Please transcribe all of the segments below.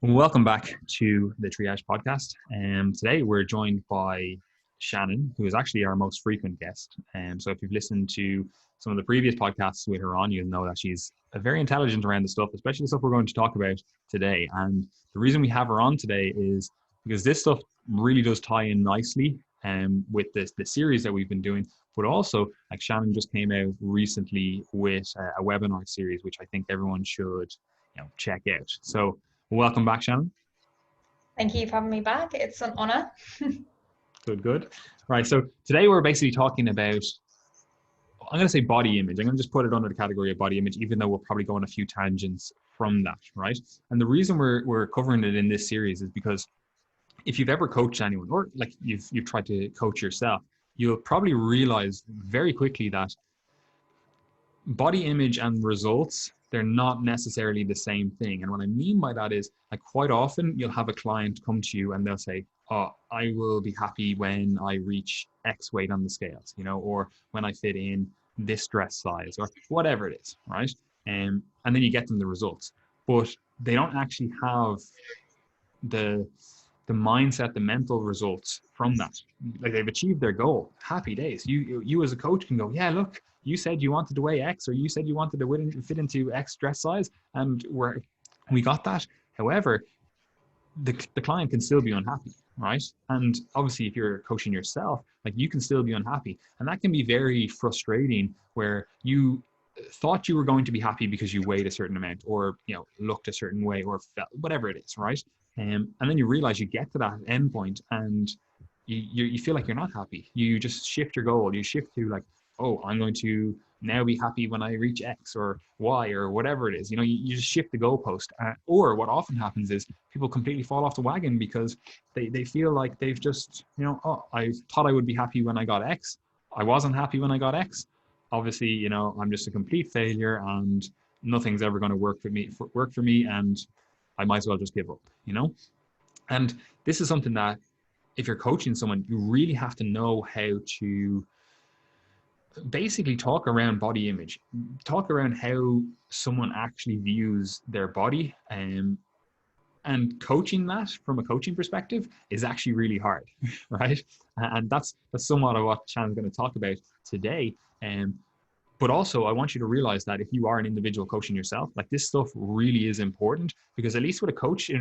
Welcome back to the Triage podcast. Today we're joined by Shannon, who is actually our most frequent guest. So if you've listened to some of the previous podcasts with her on, you'll know that she's very intelligent around the stuff, especially the stuff we're going to talk about today. And the reason we have her on today is because this stuff really does tie in nicely with the series that we've been doing. But also, like Shannon just came out recently with a webinar series, which I think everyone should check out. So welcome back, Shannon. Thank you for having me back. It's an honor. Good. Right. So today we're basically talking about, I'm going to say body image. I'm going to just put it under the category of body image, even though we'll probably go on a few tangents from that. Right. And the reason we're covering it in this series is because if you've ever coached anyone, or like you've tried to coach yourself, you'll probably realize very quickly that body image and results, they're not necessarily the same thing. And what I mean by that is, like, quite often you'll have a client come to you and they'll say, oh, I will be happy when I reach X weight on the scales, or when I fit in this dress size or whatever it is, right? And then you get them the results, but they don't actually have the mindset, the mental results from that. Like, they've achieved their goal, happy days. You as a coach can go, yeah, look, you said you wanted to weigh X, or you said you wanted to fit into X dress size, and we got that. However, the client can still be unhappy, right? And obviously, if you're coaching yourself, like, you can still be unhappy, and that can be very frustrating, where you thought you were going to be happy because you weighed a certain amount, or looked a certain way, or felt whatever it is, right? And then you realize you get to that end point, and you feel like you're not happy. You just shift your goal. You shift to, like, oh, I'm going to now be happy when I reach X or Y or whatever it is. You just shift the goalpost. Or what often happens is people completely fall off the wagon because they feel like they've just, oh, I thought I would be happy when I got X. I wasn't happy when I got X. Obviously, I'm just a complete failure and nothing's ever going to work for me, and I might as well just give up, And this is something that, if you're coaching someone, you really have to know how to basically talk around body image, talk around how someone actually views their body. And coaching that from a coaching perspective is actually really hard, right? And that's somewhat of what Shannon's going to talk about today. But also, I want you to realize that if you are an individual coaching yourself, like, this stuff really is important, because at least with a coach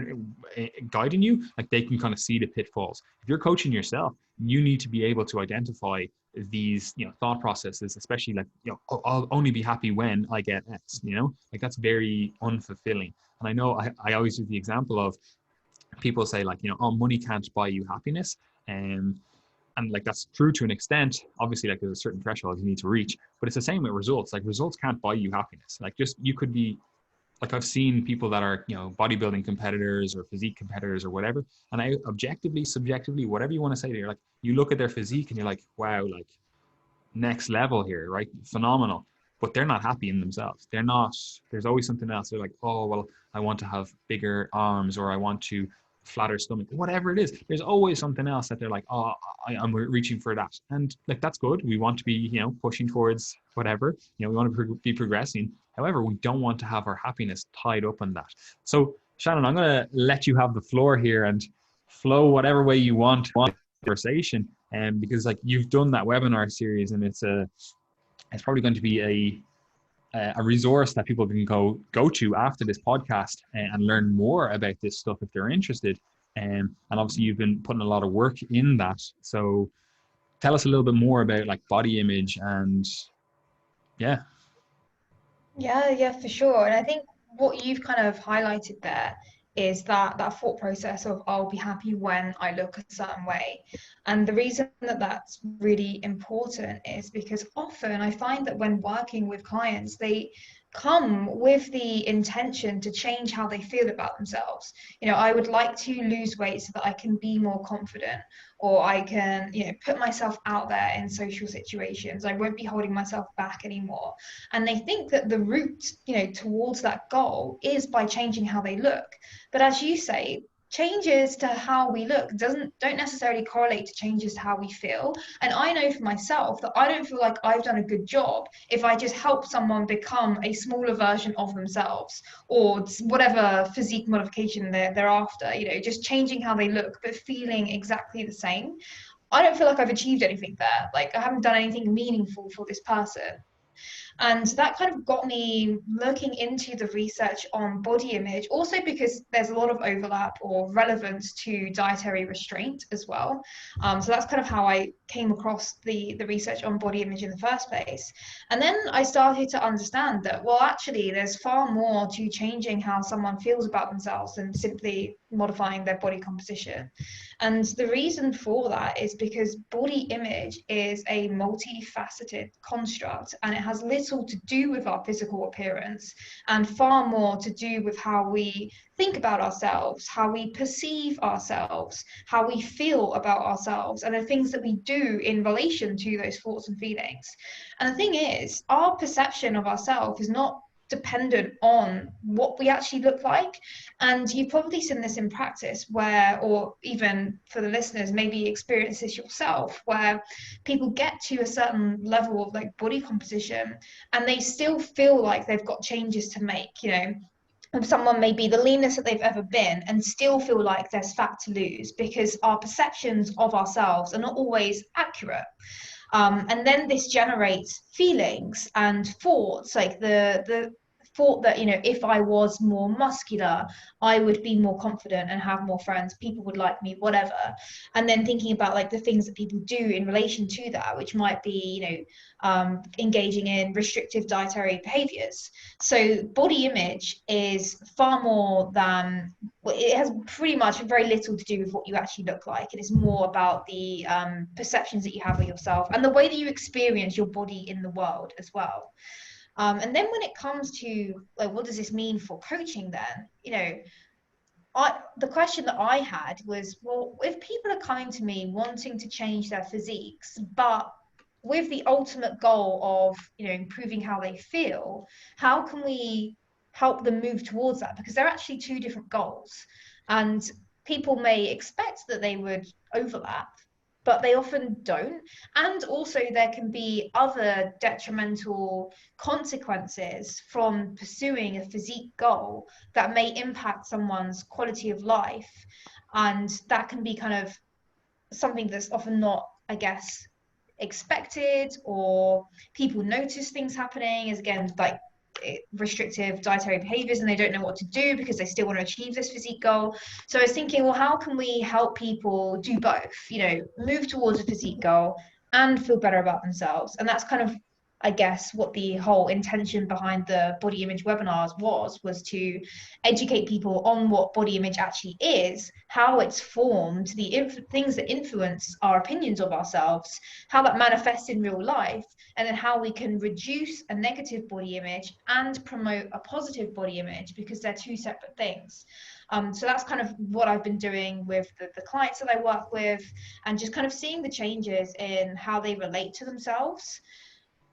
guiding you, like, they can kind of see the pitfalls. If you're coaching yourself, you need to be able to identify these, thought processes, especially like, oh, I'll only be happy when I get X, like, that's very unfulfilling. And I know I always use the example of people say, like, oh, money can't buy you happiness. And like, that's true to an extent. Obviously, like, there's a certain threshold you need to reach, but it's the same with results. Like, results can't buy you happiness. Like, just, you could be, like, I've seen people that are, bodybuilding competitors or physique competitors or whatever. And I objectively, subjectively, whatever you want to say, you're like, you look at their physique and you're like, wow, like, next level here, right? Phenomenal. But they're not happy in themselves. They're not, there's always something else. They're like, oh, well, I want to have bigger arms, or I want to flatter stomach, whatever it is. There's always something else that they're like, oh, I'm reaching for that. And like, that's good. We want to be, pushing towards whatever, we want to be progressing. However, we don't want to have our happiness tied up in that. So Shannon, I'm going to let you have the floor here and flow whatever way you want conversation. And because, like, you've done that webinar series, and it's probably going to be a resource that people can go to after this podcast and learn more about this stuff if they're interested. And obviously, you've been putting a lot of work in that. So tell us a little bit more about, like, body image and yeah. Yeah, for sure. And I think what you've kind of highlighted there is that thought process of, I'll be happy when I look a certain way. And the reason that that's really important is because often I find that when working with clients, they come with the intention to change how they feel about themselves. I would like to lose weight so that I can be more confident, or I can, put myself out there in social situations. I won't be holding myself back anymore. And they think that the route, towards that goal is by changing how they look. But as you say, changes to how we look don't necessarily correlate to changes to how we feel. And I know for myself that I don't feel like I've done a good job if I just help someone become a smaller version of themselves, or whatever physique modification they're after, just changing how they look but feeling exactly the same. I don't feel like I've achieved anything there. Like, I haven't done anything meaningful for this person. And that kind of got me looking into the research on body image, also because there's a lot of overlap or relevance to dietary restraint as well. So that's kind of how I came across the research on body image in the first place. And then I started to understand that, well, actually, there's far more to changing how someone feels about themselves than simply modifying their body composition. And the reason for that is because body image is a multifaceted construct, and it has little to do with our physical appearance and far more to do with how we think about ourselves, how we perceive ourselves, how we feel about ourselves, and the things that we do in relation to those thoughts and feelings. And the thing is, our perception of ourselves is not dependent on what we actually look like. And you've probably seen this in practice where, or even for the listeners, maybe experience this yourself, where people get to a certain level of like body composition and they still feel like they've got changes to make, someone may be the leanest that they've ever been and still feel like there's fat to lose, because our perceptions of ourselves are not always accurate. And then this generates feelings and thoughts, like the thought that, if I was more muscular, I would be more confident and have more friends, people would like me, whatever. And then thinking about like the things that people do in relation to that, which might be, engaging in restrictive dietary behaviors. So body image is far more than, it has pretty much very little to do with what you actually look like. It is more about the perceptions that you have of yourself and the way that you experience your body in the world as well. And then when it comes to like, what does this mean for coaching then? The question that I had was, well, if people are coming to me wanting to change their physiques, but with the ultimate goal of, improving how they feel, how can we help them move towards that? Because they're actually two different goals. And people may expect that they would overlap, but they often don't. And also there can be other detrimental consequences from pursuing a physique goal that may impact someone's quality of life. And that can be kind of something that's often not, I guess, expected, or people notice things happening as, again, like restrictive dietary behaviors, and they don't know what to do because they still want to achieve this physique goal. So I was thinking, well, how can we help people do both, move towards a physique goal and feel better about themselves? And that's kind of, I guess, what the whole intention behind the body image webinars was to educate people on what body image actually is, how it's formed, the things that influence our opinions of ourselves, how that manifests in real life, and then how we can reduce a negative body image and promote a positive body image, because they're two separate things. So that's kind of what I've been doing with the clients that I work with, and just kind of seeing the changes in how they relate to themselves,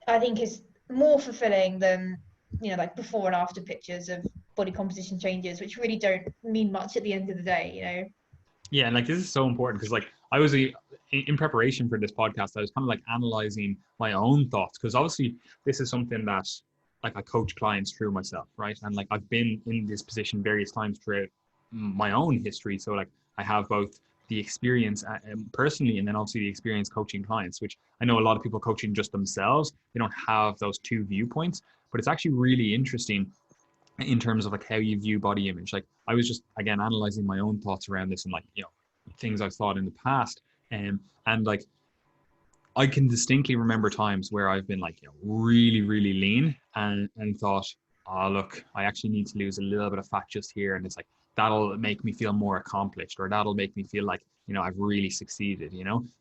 I think is more fulfilling than, like before and after pictures of body composition changes, which really don't mean much at the end of the day. Yeah, and like this is so important because like I was in preparation for this podcast, I was kind of like analyzing my own thoughts, because obviously this is something that like I coach clients through myself, right? And like I've been in this position various times throughout my own history, so like I have both the experience personally, and then obviously the experience coaching clients, which I know a lot of people coaching just themselves, they don't have those two viewpoints. But it's actually really interesting in terms of like how you view body image. Like I was just again analyzing my own thoughts around this, and like things I've thought in the past, and like I can distinctly remember times where I've been like really really lean, and thought, oh look, I actually need to lose a little bit of fat just here, and it's like that'll make me feel more accomplished, or that'll make me feel like I've really succeeded.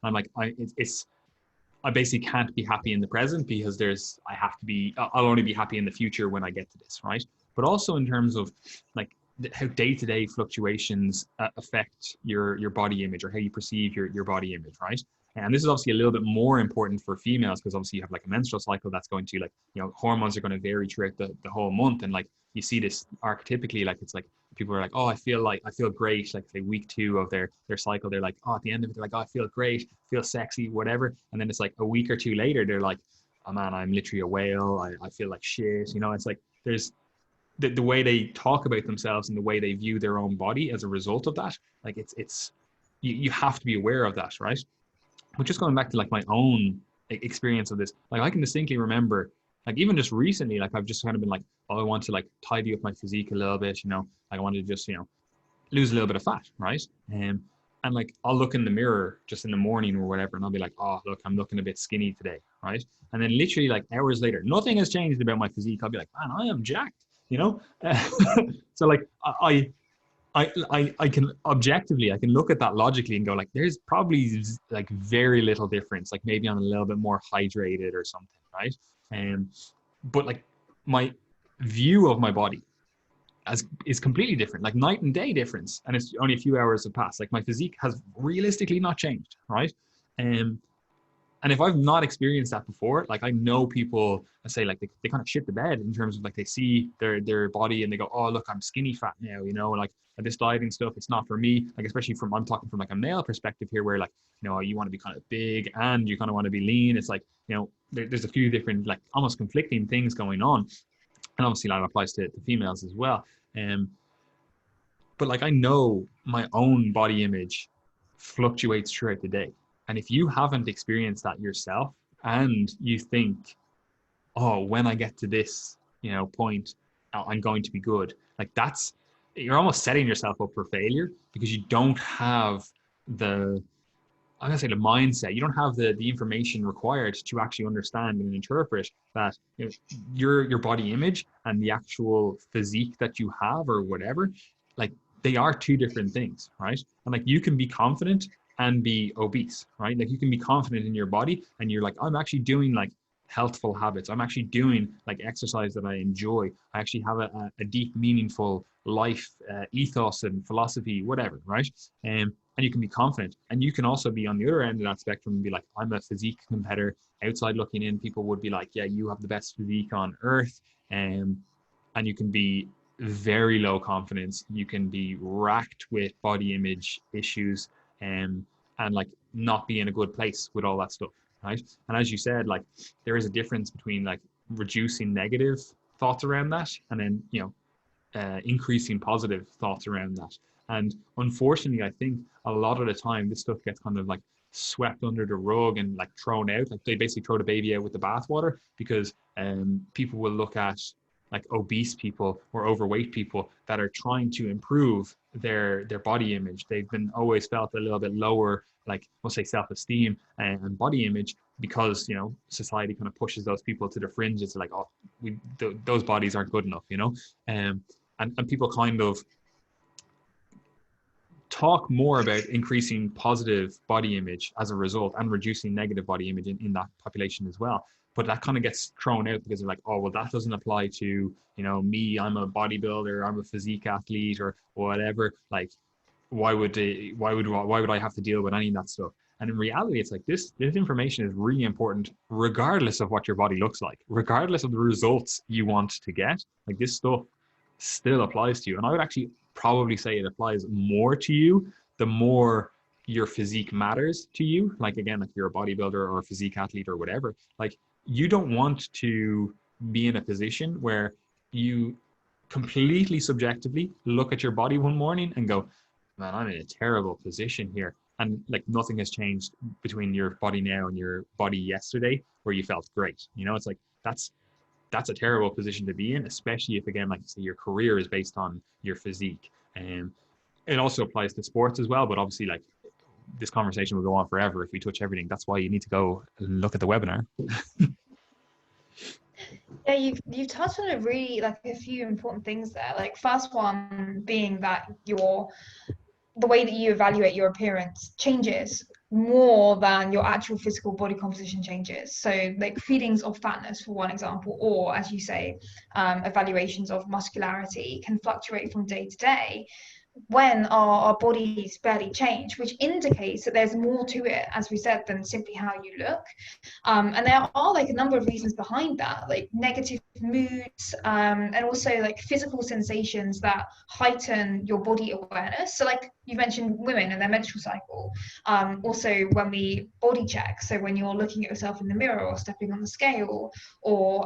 I'm like I basically can't be happy in the present, because I'll only be happy in the future when I get to this, right? But also in terms of like how day-to-day fluctuations affect your body image, or how you perceive your body image, right? And this is obviously a little bit more important for females because obviously you have like a menstrual cycle that's going to like, hormones are going to vary throughout the whole month. And like you see this archetypically, like it's like people are like, oh, I feel great. Like say week 2 of their cycle, they're like, oh, at the end of it, they're like, oh, I feel great, feel sexy, whatever. And then it's like a week or 2 later, they're like, oh man, I'm literally a whale. I feel like shit. It's like there's the way they talk about themselves and the way they view their own body as a result of that. Like it's you have to be aware of that, right? But just going back to like my own experience of this, like I can distinctly remember, like even just recently, like I've just kind of been like, oh, I want to like tidy up my physique a little bit, like I wanted to just, lose a little bit of fat, right? And like I'll look in the mirror just in the morning or whatever, and I'll be like, oh, look, I'm looking a bit skinny today, right? And then literally like hours later, nothing has changed about my physique. I'll be like, man, I am jacked, So like I can objectively, I can look at that logically and go like, there's probably like very little difference. Like maybe I'm a little bit more hydrated or something, right? But like my view of my body is completely different, like night and day difference. And it's only a few hours have passed. Like my physique has realistically not changed, right? And if I've not experienced that before, like I know people, I say like they kind of shit the bed in terms of like they see their body and they go, oh, look, I'm skinny fat now, like this dieting stuff, it's not for me. Like, especially I'm talking from like a male perspective here where like, you want to be kind of big and you kind of want to be lean. It's like, there's a few different like almost conflicting things going on. And obviously that applies to females as well. But like, I know my own body image fluctuates throughout the day. And if you haven't experienced that yourself and you think, oh, when I get to this, point, I'm going to be good. Like you're almost setting yourself up for failure because you don't have the mindset. You don't have the information required to actually understand and interpret that your body image and the actual physique that you have or whatever, like they are 2 different things, right? And like you can be confident and be obese, right? Like you can be confident in your body and you're like, I'm actually doing like healthful habits. I'm actually doing like exercise that I enjoy. I actually have a deep, meaningful life ethos and philosophy, whatever, right? And you can be confident. And you can also be on the other end of that spectrum and be like, I'm a physique competitor. Outside looking in, people would be like, yeah, you have the best physique on earth. And you can be very low confidence. You can be racked with body image issues and like not be in a good place with all that stuff, right? And as you said, like there is a difference between like reducing negative thoughts around that and then increasing positive thoughts around that. And unfortunately, I think a lot of the time this stuff gets kind of like swept under the rug and like thrown out. Like they basically throw the baby out with the bathwater because people will look at like obese people or overweight people that are trying to improve their body image. They've been always felt a little bit lower, like we'll say self-esteem and body image because society kind of pushes those people to the fringe. It's like, oh, those bodies aren't good enough, and people kind of talk more about increasing positive body image as a result and reducing negative body image in that population as well. But that kind of gets thrown out because they're like, oh, well, that doesn't apply to, me, I'm a bodybuilder, I'm a physique athlete or whatever. Like, why would I have to deal with any of that stuff? And in reality, it's like this information is really important, regardless of what your body looks like, regardless of the results you want to get. Like this stuff still applies to you. And I would actually probably say it applies more to you the more your physique matters to you. Like again, like you're a bodybuilder or a physique athlete or whatever, like you don't want to be in a position where you completely subjectively look at your body one morning and go, man, I'm in a terrible position here. And like nothing has changed between your body now and your body yesterday where you felt great. It's like that's a terrible position to be in, especially if, again, like you say, your career is based on your physique. And it also applies to sports as well. But obviously, like this conversation will go on forever if we touch everything. That's why you need to go look at the webinar. Yeah, you've touched on a few important things there. Like first one being that the way that you evaluate your appearance changes more than your actual physical body composition changes. So like feelings of fatness, for one example, or as you say, evaluations of muscularity can fluctuate from day to day. when our bodies barely change, which indicates that there's more to it, as we said, than simply how you look. And there are like a number of reasons behind that, like negative moods, and also like physical sensations that heighten your body awareness. So like you mentioned women and their menstrual cycle. Also when we body check, so when you're looking at yourself in the mirror or stepping on the scale, or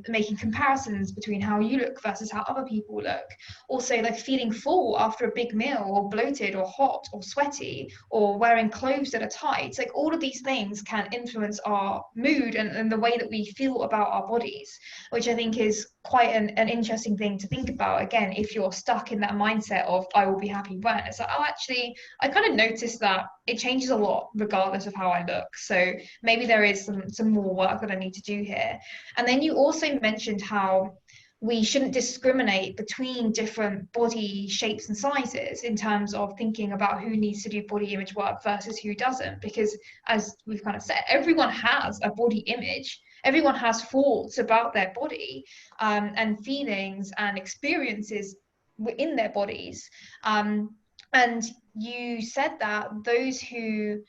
making comparisons between how you look versus how other people look. Also like feeling full after a big meal, or bloated or hot or sweaty, or wearing clothes that are tight. Like all of these things can influence our mood and the way that we feel about our bodies, which I think is quite an interesting thing to think about. Again, if you're stuck in that mindset of I will be happy when, it's like, oh, actually I kind of noticed that it changes a lot regardless of how I look, so maybe there is some more work that I need to do here. And then you also mentioned how we shouldn't discriminate between different body shapes and sizes in terms of thinking about who needs to do body image work versus who doesn't, because as we've kind of said, everyone has a body image, everyone has thoughts about their body, and feelings and experiences within their bodies. And you said that those who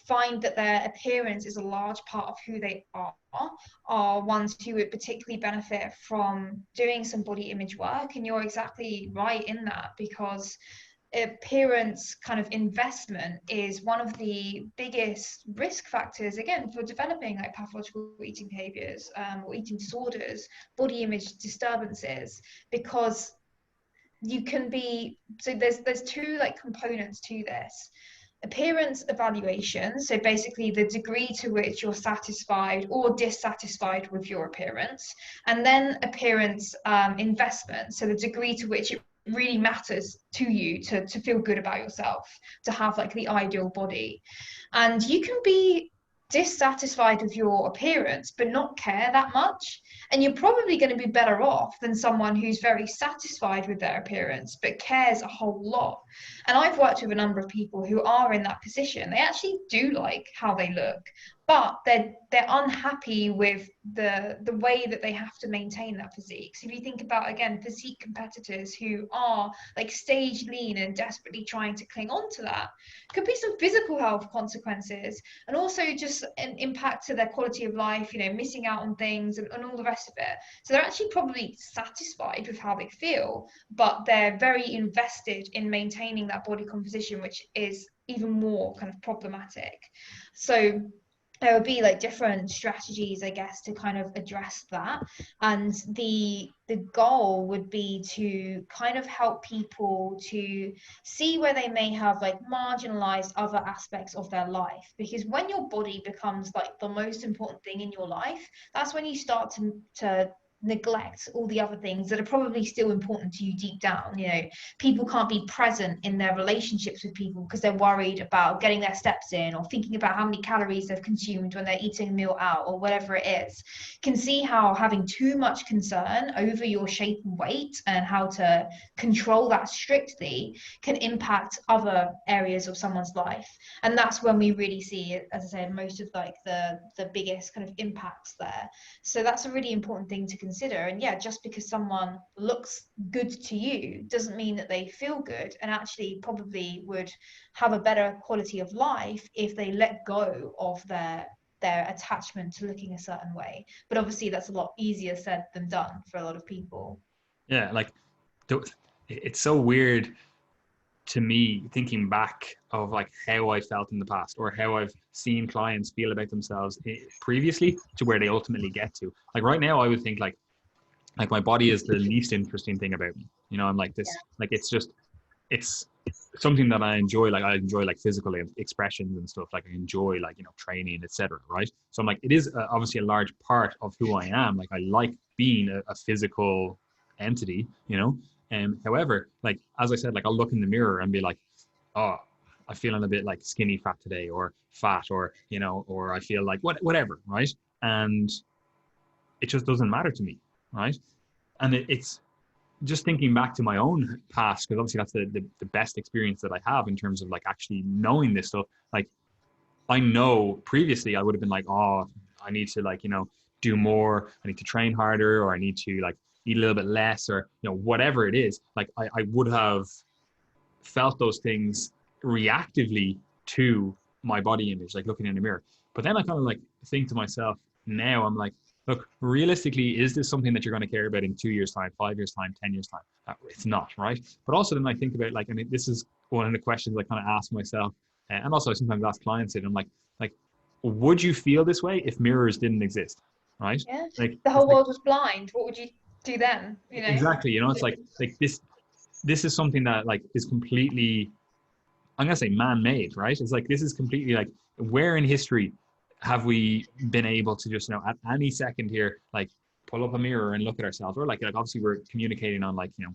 find that their appearance is a large part of who they are ones who would particularly benefit from doing some body image work. And you're exactly right in that, because appearance kind of investment is one of the biggest risk factors, again, for developing like pathological eating behaviors, or eating disorders, body image disturbances, because you can be, so there's two like components to this: appearance evaluation, so basically the degree to which you're satisfied or dissatisfied with your appearance, and then appearance investment, so the degree to which it really matters to you to feel good about yourself, to have like the ideal body. And you can be dissatisfied with your appearance but not care that much, and you're probably going to be better off than someone who's very satisfied with their appearance but cares a whole lot. And I've worked with a number of people who are in that position. They actually do like how they look, but they're unhappy with the way that they have to maintain that physique. So if you think about, again, physique competitors who are like stage lean and desperately trying to cling on to that, could be some physical health consequences, and also just an impact to their quality of life, you know, missing out on things and all the rest of it. So they're actually probably satisfied with how they feel, but they're very invested in maintaining that body composition, which is even more kind of problematic. So there would be like different strategies, I guess, to kind of address that. And the goal would be to kind of help people to see where they may have like marginalized other aspects of their life. Because when your body becomes like the most important thing in your life, that's when you start to neglect all the other things that are probably still important to you deep down. You know, people can't be present in their relationships with people because they're worried about getting their steps in, or thinking about how many calories they've consumed when they're eating a meal out, or whatever it is. Can see how having too much concern over your shape and weight and how to control that strictly can impact other areas of someone's life. And that's when we really see, as I said, most of like the biggest kind of impacts there. So that's a really important thing to consider. And yeah, just because someone looks good to you doesn't mean that they feel good, and actually probably would have a better quality of life if they let go of their attachment to looking a certain way. But obviously that's a lot easier said than done for a lot of people. Yeah, like it's so weird to me thinking back of like how I felt in the past, or how I've seen clients feel about themselves previously to where they ultimately get to. Like right now, I would think like my body is the least interesting thing about me. You know, I'm like this, like it's something that I enjoy. Like I enjoy like physical expressions and stuff. Like I enjoy like, you know, training, etc. Right. So I'm like, it is obviously a large part of who I am. Like I like being a physical entity, you know. And however, like as I said, like I'll look in the mirror and be like, oh, I'm feeling a bit like skinny fat today, or fat, or you know, or I feel like whatever, right? And it just doesn't matter to me, right? And it's just thinking back to my own past, because obviously that's the best experience that I have in terms of like actually knowing this stuff. Like I know previously I would have been like, oh, I need to like, you know, do more, I need to train harder, or I need to like eat a little bit less, or, you know, whatever it is. Like I would have felt those things reactively to my body image, like looking in the mirror. But then I kind of like think to myself now, I'm like, look, realistically, is this something that you're going to care about in 2 years' time, 5 years' time, 10 years' time? It's not, right? But also then I think about like, I mean, this is one of the questions I kind of ask myself, and also I sometimes ask clients it. I'm like, would you feel this way if mirrors didn't exist, right? Yeah. Like, The it's whole like world was blind. What would you do then? You know? exactly, you know, it's like this is something that like is completely, I'm gonna say man-made, right? It's like this is completely like, where in history have we been able to just, you know, at any second here, like pull up a mirror and look at ourselves, or like obviously we're communicating on like, you know,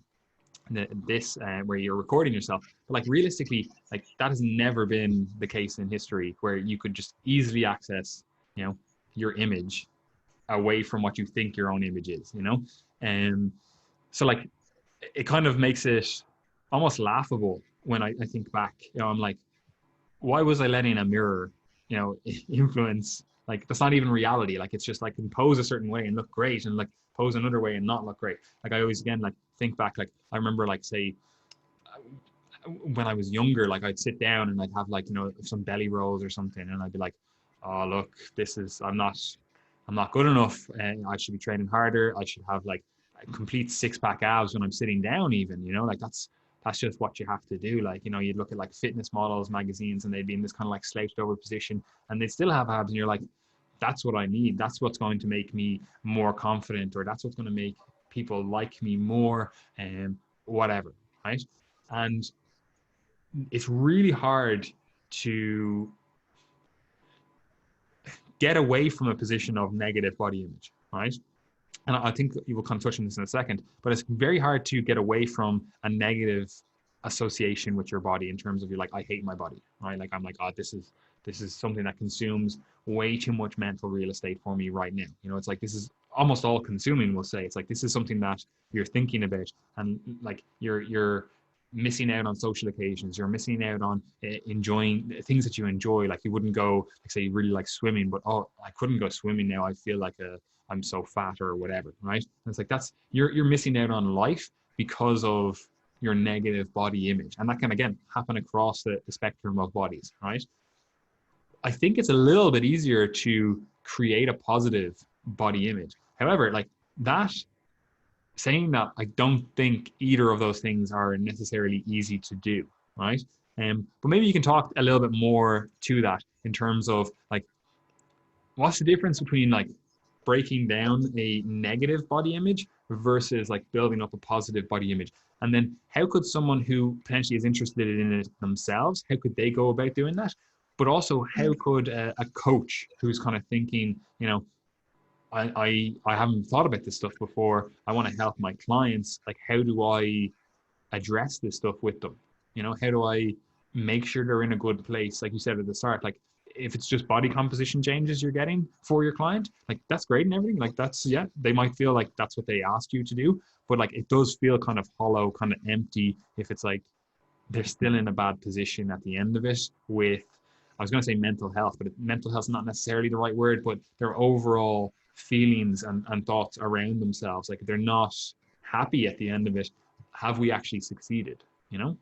this where you're recording yourself, but like realistically, like that has never been the case in history where you could just easily access, you know, your image away from what you think your own image is, you know. And so like it kind of makes it almost laughable when I think back, you know. I'm like, why was I letting a mirror, you know, influence, like that's not even reality. Like it's just like can pose a certain way and look great, and like pose another way and not look great. Like I always again like think back, like I remember like say when I was younger, like I'd sit down and I'd have like, you know, some belly rolls or something, and I'd be like, oh look, this is, I'm not good enough, and I should be training harder. I should have like a complete six-pack abs when I'm sitting down, even, you know, like that's just what you have to do. Like, you know, you'd look at like fitness models magazines and they'd be in this kind of like slouched over position and they'd still have abs, and you're like, that's what I need. That's what's going to make me more confident, or that's what's going to make people like me more, and whatever, right? And it's really hard to get away from a position of negative body image, right? And I think you will kind of touch on this in a second, but it's very hard to get away from a negative association with your body in terms of you're like, I hate my body, right? Like I'm like, oh, this is something that consumes way too much mental real estate for me right now. You know, it's like this is almost all consuming, we'll say. It's like this is something that you're thinking about, and like you're missing out on social occasions. You're missing out on enjoying things that you enjoy. Like you wouldn't go, like say you really like swimming, but oh, I couldn't go swimming now. I feel like I'm so fat or whatever, right? And it's like that's you're missing out on life because of your negative body image, and that can again happen across the spectrum of bodies, right? I think it's a little bit easier to create a positive body image. However, like that, saying that, I don't think either of those things are necessarily easy to do, right? But maybe you can talk a little bit more to that in terms of like, what's the difference between like breaking down a negative body image versus like building up a positive body image? And then how could someone who potentially is interested in it themselves, how could they go about doing that? But also, how could a coach who's kind of thinking, you know, I haven't thought about this stuff before, I want to help my clients, like how do I address this stuff with them? You know, how do I make sure they're in a good place? Like you said at the start, like if it's just body composition changes you're getting for your client, like that's great and everything. Like that's, yeah, they might feel like that's what they asked you to do, but like it does feel kind of hollow, kind of empty if it's like they're still in a bad position at the end of it with, I was going to say mental health, but mental health is not necessarily the right word, but their overall feelings and thoughts around themselves, like they're not happy at the end of it. Have we actually succeeded, you know?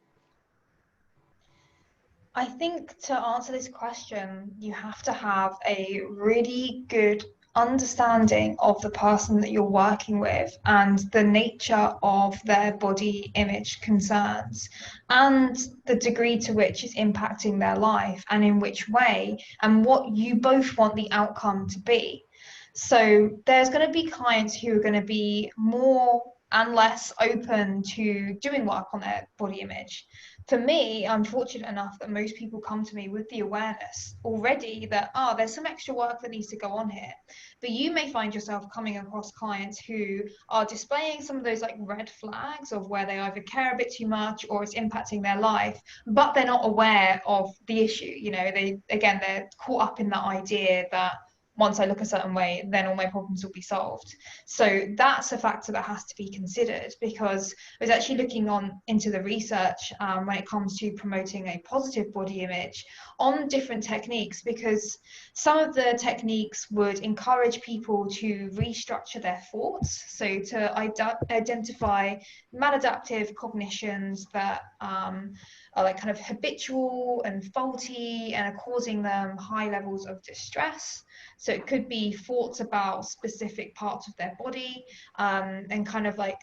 I think to answer this question, you have to have a really good understanding of the person that you're working with and the nature of their body image concerns and the degree to which it's impacting their life and in which way and what you both want the outcome to be. So there's going to be clients who are going to be more and less open to doing work on their body image. For me, I'm fortunate enough that most people come to me with the awareness already that, oh, there's some extra work that needs to go on here. But you may find yourself coming across clients who are displaying some of those like red flags of where they either care a bit too much or it's impacting their life, but they're not aware of the issue. You know, they're caught up in that idea that, once I look a certain way, then all my problems will be solved. So that's a factor that has to be considered, because I was actually looking into the research when it comes to promoting a positive body image on different techniques, because some of the techniques would encourage people to restructure their thoughts, so to identify maladaptive cognitions that are like kind of habitual and faulty and are causing them high levels of distress. So it could be thoughts about specific parts of their body, and kind of like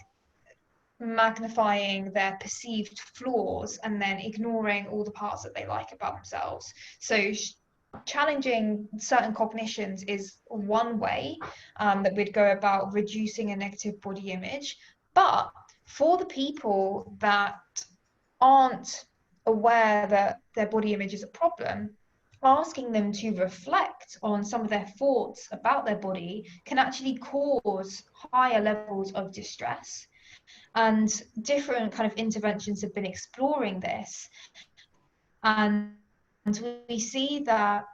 magnifying their perceived flaws and then ignoring all the parts that they like about themselves. So challenging certain cognitions is one way that we'd go about reducing a negative body image. But for the people that aren't aware that their body image is a problem, asking them to reflect on some of their thoughts about their body can actually cause higher levels of distress. And different kind of interventions have been exploring this. And we see that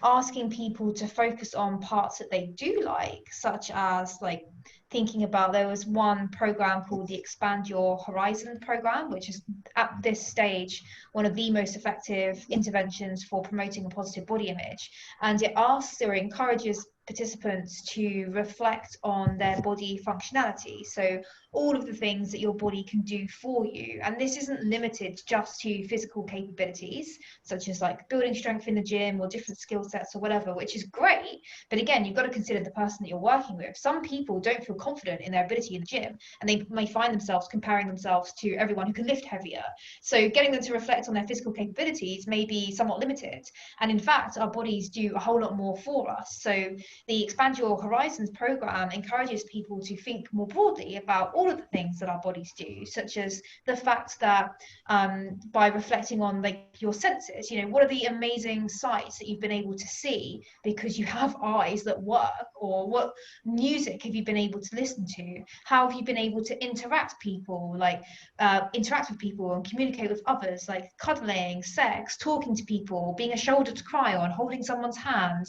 asking people to focus on parts that they do like, such as like thinking about, there was one program called the Expand Your Horizon program, which is at this stage one of the most effective interventions for promoting a positive body image. And it asks or encourages participants to reflect on their body functionality. So all of the things that your body can do for you. And this isn't limited just to physical capabilities, such as like building strength in the gym or different skill sets or whatever, which is great. But again, you've got to consider the person that you're working with. Some people don't feel confident in their ability in the gym, and they may find themselves comparing themselves to everyone who can lift heavier. So getting them to reflect on their physical capabilities may be somewhat limited. And in fact, our bodies do a whole lot more for us. So the Expand Your Horizons program encourages people to think more broadly about all of the things that our bodies do, such as the fact that by reflecting on like your senses, you know, what are the amazing sights that you've been able to see because you have eyes that work, or what music have you been able to listen to, how have you been able to interact with people and communicate with others, like cuddling, sex, talking to people, being a shoulder to cry on, holding someone's hand,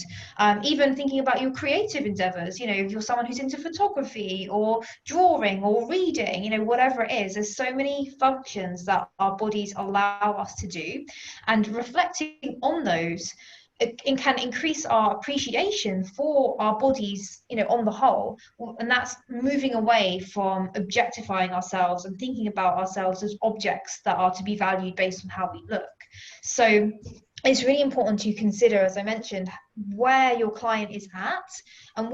even thinking about your creative endeavors. You know, if you're someone who's into photography or drawing or reading, you know, whatever it is, there's so many functions that our bodies allow us to do, and reflecting on those, it can increase our appreciation for our bodies, you know, on the whole. And that's moving away from objectifying ourselves and thinking about ourselves as objects that are to be valued based on how we look. So it's really important to consider, as I mentioned, where your client is at and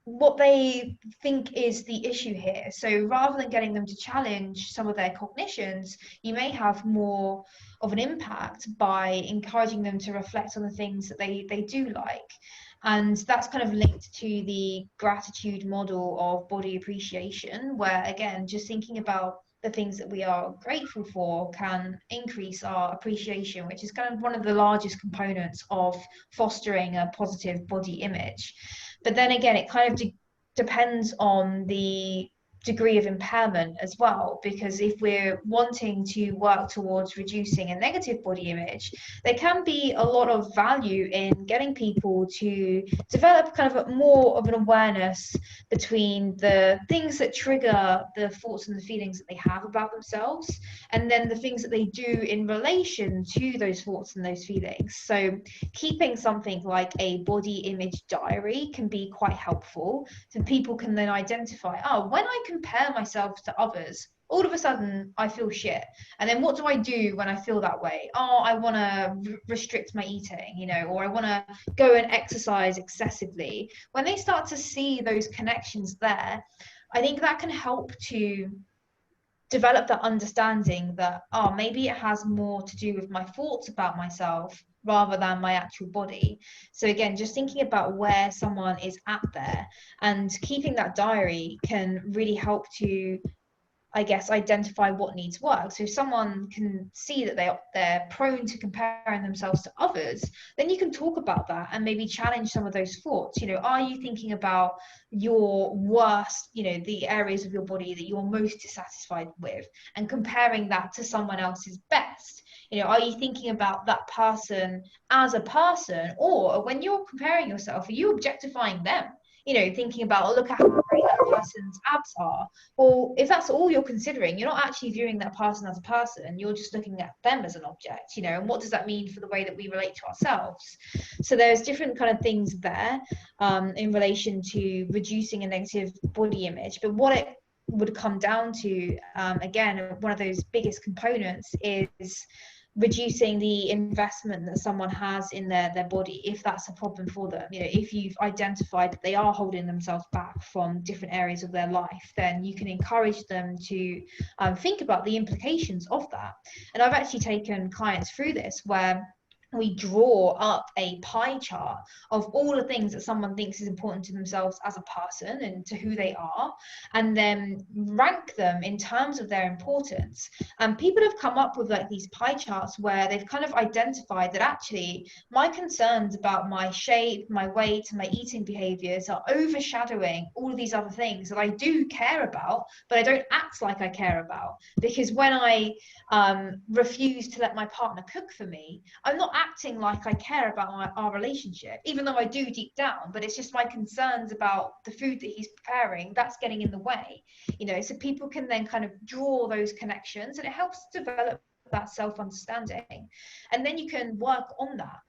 what they think is the issue here. So rather than getting them to challenge some of their cognitions, you may have more of an impact by encouraging them to reflect on the things that they do like. And that's kind of linked to the gratitude model of body appreciation, where again, just thinking about the things that we are grateful for can increase our appreciation, which is kind of one of the largest components of fostering a positive body image. But then again, it kind of depends on the degree of impairment as well, because if we're wanting to work towards reducing a negative body image, there can be a lot of value in getting people to develop kind of more of an awareness between the things that trigger the thoughts and the feelings that they have about themselves, and then the things that they do in relation to those thoughts and those feelings. So keeping something like a body image diary can be quite helpful, so people can then identify, oh, when I compare myself to others, all of a sudden I feel shit. And then what do I do when I feel that way? Oh, I want to restrict my eating, you know, or I want to go and exercise excessively. When they start to see those connections there, I think that can help to develop that understanding that, oh, maybe it has more to do with my thoughts about myself rather than my actual body. So again, just thinking about where someone is at there and keeping that diary can really help to, I guess, identify what needs work. So if someone can see that they're prone to comparing themselves to others, then you can talk about that and maybe challenge some of those thoughts. You know, are you thinking about your worst, you know, the areas of your body that you're most dissatisfied with, and comparing that to someone else's best? You know, are you thinking about that person as a person, or when you're comparing yourself, are you objectifying them? You know, thinking about, oh, look at how great that person's abs are. Well, if that's all you're considering, you're not actually viewing that person as a person. You're just looking at them as an object, you know, and what does that mean for the way that we relate to ourselves? So there's different kind of things there in relation to reducing a negative body image. But what it would come down to, again, one of those biggest components is reducing the investment that someone has in their body, if that's a problem for them. You know, if you've identified that they are holding themselves back from different areas of their life, then you can encourage them to think about the implications of that. And I've actually taken clients through this where we draw up a pie chart of all the things that someone thinks is important to themselves as a person and to who they are, and then rank them in terms of their importance. And people have come up with like these pie charts where they've kind of identified that actually my concerns about my shape, my weight, and my eating behaviors are overshadowing all of these other things that I do care about, but I don't act like I care about. Because when I refuse to let my partner cook for me, I'm not acting like I care about our relationship, even though I do deep down, but it's just my concerns about the food that he's preparing that's getting in the way. You know, so people can then kind of draw those connections, and it helps develop that self-understanding, and then you can work on that.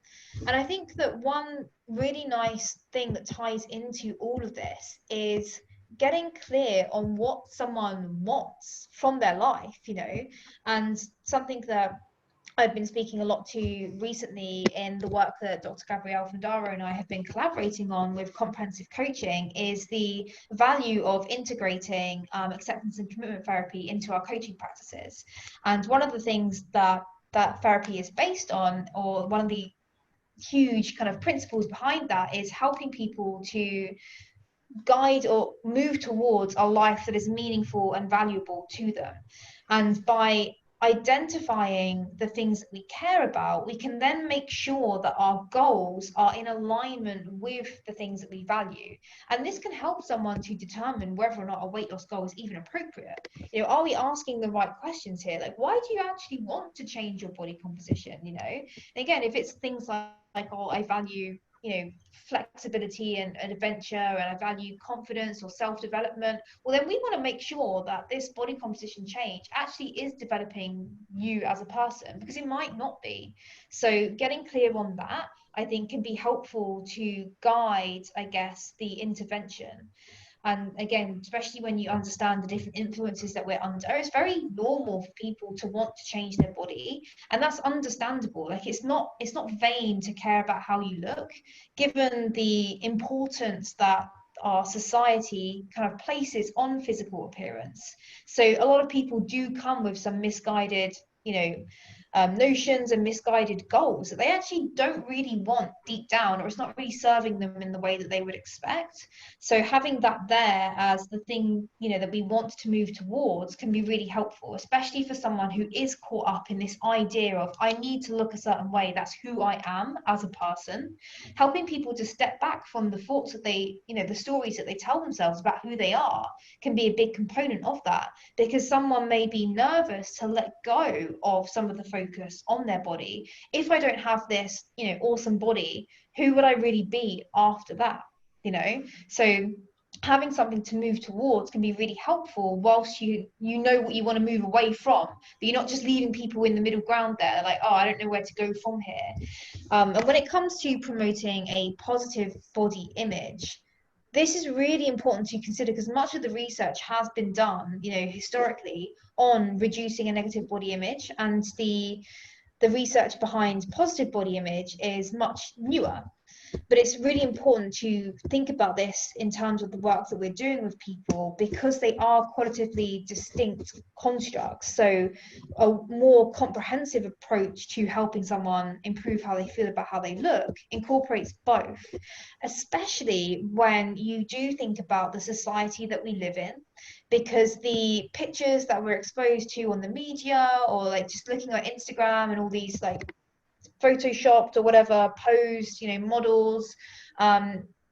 And I think that one really nice thing that ties into all of this is getting clear on what someone wants from their life, you know. And something that I've been speaking a lot to recently in the work that Dr. Gabrielle Fundaro and I have been collaborating on with comprehensive coaching is the value of integrating acceptance and commitment therapy into our coaching practices. And one of the things that therapy is based on, or one of the huge kind of principles behind that, is helping people to guide or move towards a life that is meaningful and valuable to them. And by identifying the things that we care about, we can then make sure that our goals are in alignment with the things that we value. And this can help someone to determine whether or not a weight loss goal is even appropriate. You know, are we asking the right questions here? Like, why do you actually want to change your body composition? You know, and again, if it's things like, oh, I value, you know, flexibility and adventure, and I value confidence or self-development, well, then we want to make sure that this body composition change actually is developing you as a person, because it might not be. So getting clear on that, I think, can be helpful to guide, I guess, the intervention. And again, especially when you understand the different influences that we're under, it's very normal for people to want to change their body, and that's understandable. Like, it's not vain to care about how you look, given the importance that our society kind of places on physical appearance. So a lot of people do come with some misguided, you know, notions and misguided goals that they actually don't really want deep down, or it's not really serving them in the way that they would expect. So having that there as the thing, you know, that we want to move towards can be really helpful, especially for someone who is caught up in this idea of, I need to look a certain way, that's who I am as a person. Helping people to step back from the thoughts that they, you know, the stories that they tell themselves about who they are can be a big component of that, because someone may be nervous to let go of some of the focus on their body. If I don't have this, you know, awesome body, who would I really be after that? You know, so having something to move towards can be really helpful, whilst you know what you want to move away from, but you're not just leaving people in the middle ground there, like, oh, I don't know where to go from here. And when it comes to promoting a positive body image, this is really important to consider, because much of the research has been done, you know, historically, on reducing a negative body image, and the research behind positive body image is much newer. But it's really important to think about this in terms of the work that we're doing with people, because they are qualitatively distinct constructs. So a more comprehensive approach to helping someone improve how they feel about how they look incorporates both, especially when you do think about the society that we live in, because the pictures that we're exposed to on the media, or like just looking at Instagram and all these like photoshopped or whatever posed, you know, models,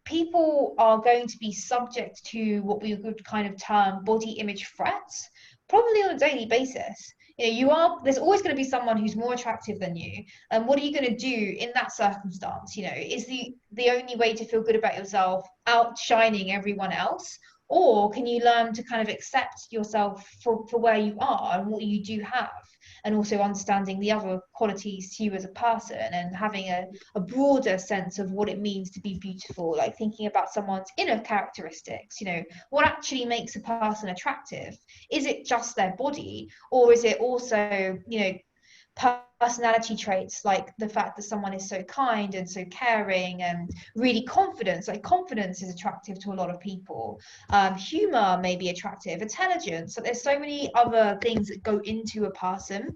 people are going to be subject to what we would kind of term body image threats, probably on a daily basis. there's always going to be someone who's more attractive than you. And what are you going to do in that circumstance? Is the only way to feel good about yourself outshining everyone else? Or can you learn to kind of accept yourself for where you are and what you do have, and also understanding the other qualities to you as a person, and having a broader sense of what it means to be beautiful, like thinking about someone's inner characteristics, what actually makes a person attractive? Is it just their body, or is it also, personality traits, like the fact that someone is so kind and so caring and really confident? Like confidence is attractive to a lot of people. Humor may be attractive, intelligence. So there's so many other things that go into a person.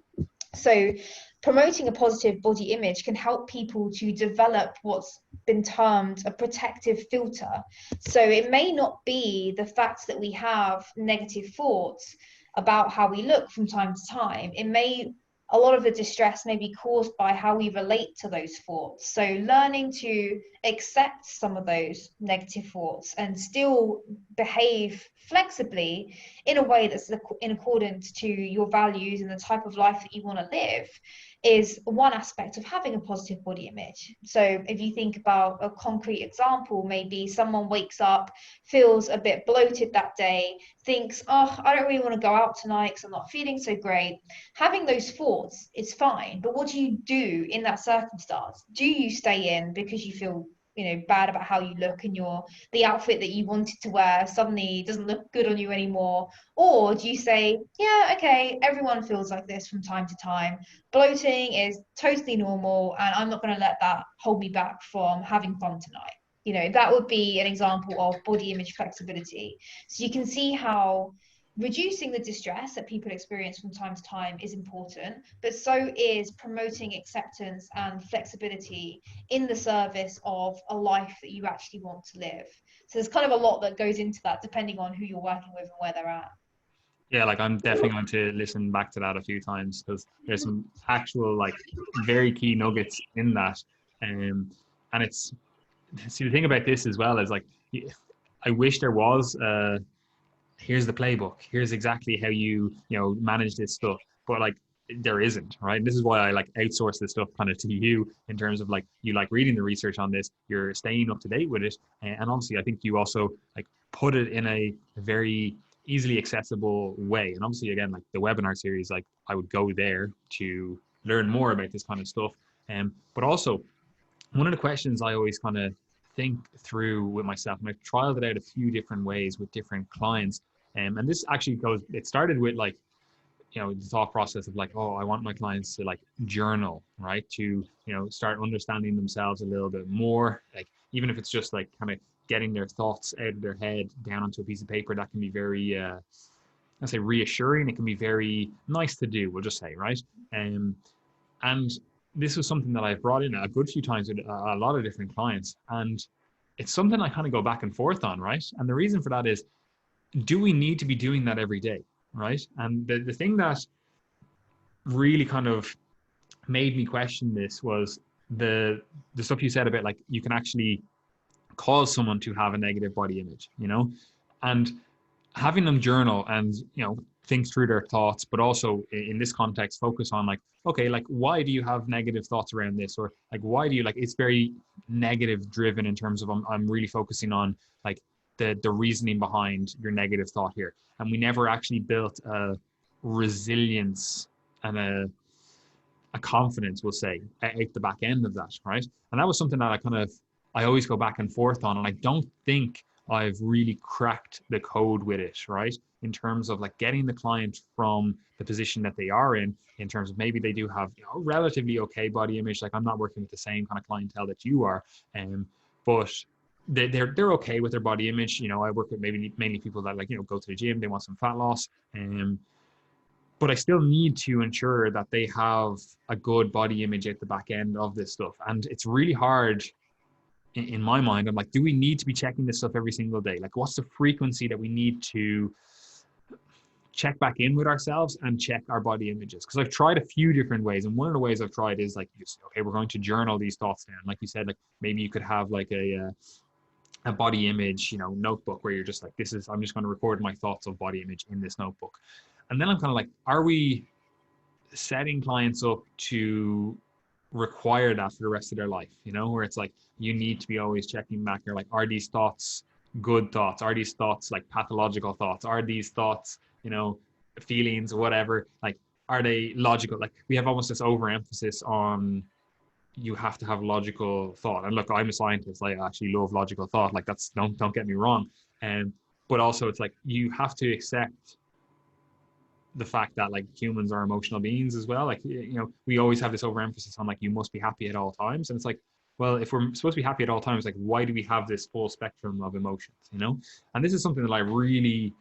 So promoting a positive body image can help people to develop what's been termed a protective filter. So it may not be the fact that we have negative thoughts about how we look from time to time. A lot of the distress may be caused by how we relate to those thoughts. So learning to accept some of those negative thoughts and still behave flexibly in a way that's in accordance to your values and the type of life that you want to live is one aspect of having a positive body image. So if you think about a concrete example, maybe someone wakes up, feels a bit bloated that day, thinks, oh, I don't really want to go out tonight because I'm not feeling so great. Having those thoughts is fine, but what do you do in that circumstance? Do you stay in because you feel bad about how you look, and the outfit that you wanted to wear suddenly doesn't look good on you anymore? Or do you say, yeah, okay, everyone feels like this from time to time, bloating is totally normal, and I'm not going to let that hold me back from having fun tonight? That would be an example of body image flexibility. So you can see how reducing the distress that people experience from time to time is important, but so is promoting acceptance and flexibility in the service of a life that you actually want to live. So there's kind of a lot that goes into that, depending on who you're working with and where they're at. Yeah, like I'm definitely going to listen back to that a few times, because there's some actual like very key nuggets in that. And it's, see, the thing about this as well is like, I wish there was here's the playbook, here's exactly how you manage this stuff, but like there isn't, right? And this is why I like outsource this stuff kind of to you, in terms of like, you like reading the research on this, you're staying up to date with it, and obviously I think you also like put it in a very easily accessible way. And obviously, again, like the webinar series, like I would go there to learn more about this kind of stuff. But also, one of the questions I always kind of think through with myself, and I've trialed it out a few different ways with different clients. And this actually it started with like, the thought process of like, oh, I want my clients to like journal, right? To, start understanding themselves a little bit more. Like, even if it's just like kind of getting their thoughts out of their head down onto a piece of paper, that can be very, I say reassuring. It can be very nice to do, we'll just say, right? And this was something that I've brought in a good few times with a lot of different clients. And it's something I kind of go back and forth on, right? And the reason for that is, do we need to be doing that every day, right? And the thing that really kind of made me question this was the stuff you said about like, you can actually cause someone to have a negative body image, and having them journal and, think through their thoughts, but also in this context, focus on like, okay, like, why do you have negative thoughts around this? Or like, why do you like, it's very negative driven in terms of, I'm really focusing on like the reasoning behind your negative thought here. And we never actually built a resilience and a confidence, we'll say, at the back end of that, right? And that was something that I always go back and forth on, and I don't think I've really cracked the code with it, right? In terms of like getting the client from the position that they are in terms of maybe they do have relatively okay body image. Like, I'm not working with the same kind of clientele that you are, but they're okay with their body image. I work with maybe mainly people that like go to the gym, they want some fat loss, but I still need to ensure that they have a good body image at the back end of this stuff. And it's really hard in my mind. I'm like, do we need to be checking this stuff every single day? Like, what's the frequency that we need to check back in with ourselves and check our body images? Because I've tried a few different ways. And one of the ways I've tried is like, okay, we're going to journal these thoughts down. Like you said, like maybe you could have like a body image, notebook, where you're just like, I'm just going to record my thoughts of body image in this notebook. And then I'm kind of like, are we setting clients up to require that for the rest of their life, you know, where it's like you need to be always checking back. You're like, are these thoughts good thoughts? Are these thoughts like pathological thoughts? Are these thoughts, you know, feelings, whatever? Like, are they logical? Like, we have almost this overemphasis on you have to have logical thought. And look, I'm a scientist. I actually love logical thought. Like, that's don't get me wrong. And but also, it's like you have to accept the fact that like humans are emotional beings as well. Like, you know, we always have this overemphasis on like you must be happy at all times, and it's like, well, if we're supposed to be happy at all times, like why do we have this full spectrum of emotions, you know? And this is something that I really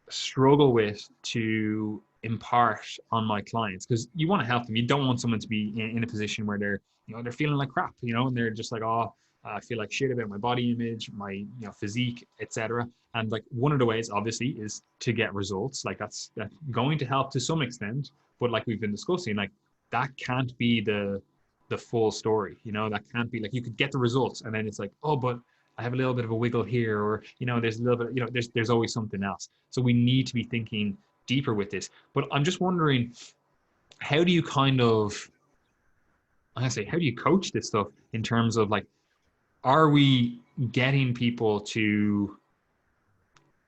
struggle with to impart on my clients, because you want to help them. You don't want someone to be in a position where they're, you know, they're feeling like crap, you know, and they're just like, oh, I feel like shit about my body image, my, you know, physique, etc. And like one of the ways, obviously, is to get results. Like that's going to help to some extent, but like we've been discussing, like that can't be the full story. You know, that can't be like you could get the results, and then it's like, oh, but I have a little bit of a wiggle here, or you know, there's a little bit, you know, there's always something else. So we need to be thinking deeper with this. But I'm just wondering, how do you kind of, I say, how do you coach this stuff in terms of like, are we getting people to